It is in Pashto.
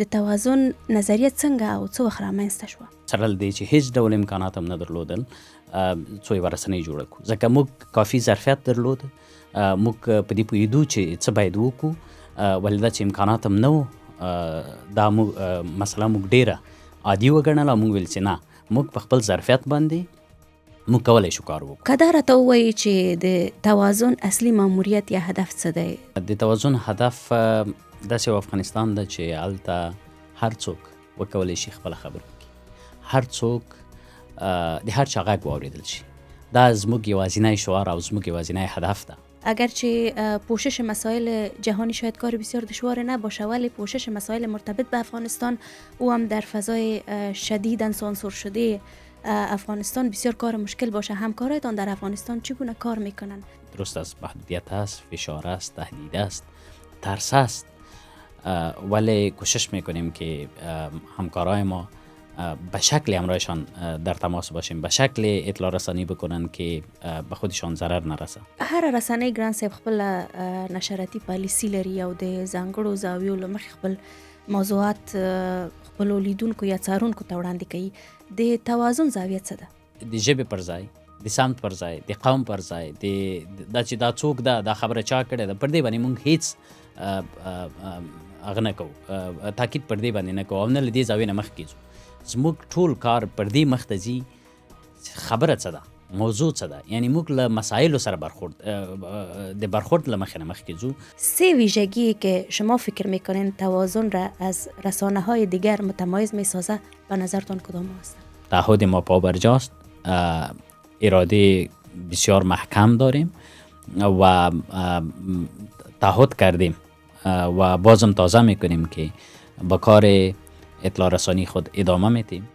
د توازن نظریه څنګه او څه وخت رامنځته شوه؟ سره له دې چې هیڅ ډول امکانات هم نه درلودل څو یوه رسنۍ جوړه کړو، ځکه موږ کافي ظرفیت درلود، موږ په دې پوهېدو چې څه باید وکړو، ولې دا چې امکانات هم نه وو، دا مسله موږ ډېره عادي وګڼله او موږ ویل چې نه، موږ په خپل ظرفیت باندې موږ کولی شو کار وکړو. که دا راته ووایي چې د توازن اصلي ماموریت یا هدف څه دی؟ د توازن هدف داسې یو افغانستان ده چې هلته هر څوک وکولی شي خپله خبره وکړي، هر څوک د هر چا غږ واورېدل شي. دا زموږ یوازینی شعار او زموږ یوازینی هدف ده. اگرچه پوشش مسائل جهانی شاید کار بسیار دشوار نباشه، ولی پوشش مسائل مرتبط به افغانستان او هم در فضای شدیداً سانسور شده افغانستان بسیار کار مشکل باشه. همکارایتان در افغانستان چگونه کار میکنن؟ درست است، محدودیت است، فشار است، تهدید است، ترس است، ولی کوشش میکنیم که همکارای ما به شکل همراهشان در تماس باشیم، به شکل اطلاع رسانی بکنن که به خودشان ضرر نرسه. هر رسنۍ ګران صاحب خپل نشراتي پالیسي لري او د ځانګړو زاویو له مخې خپل موضوعات خپلو لیدونکو یا څارونکو ته وړاندې کوي. د توازن زاویه څه ده؟ د ژبې پر ځای، د سمت پر ځای، د قوم پر ځای، دا چې دا څوک ده، دا خبره چا کړې ده، پر دې باندې موږ هیڅ هغه نه کوو، تاکید پر دې باندې نه کوو او نه له دې زاویې نه مخکې ځو. زموږ ټول کار پر دې مخ ته ځي خبره څه ده، موضوع څه ده، یعنی موږ له مسائلو سره د برخورد له مخې نه مخکې ځو. سه ویژگی که شما فکر میکنین توازن را از رسانه های دیگر متمایز میسازه به نظرتان کدام هست؟ تعهد ما پابرجاست، اراده بسیار محکم داریم و تعهد کردیم و بازم تازه میکنیم که با کار اطلاع رسانی خود ادامه میدیم.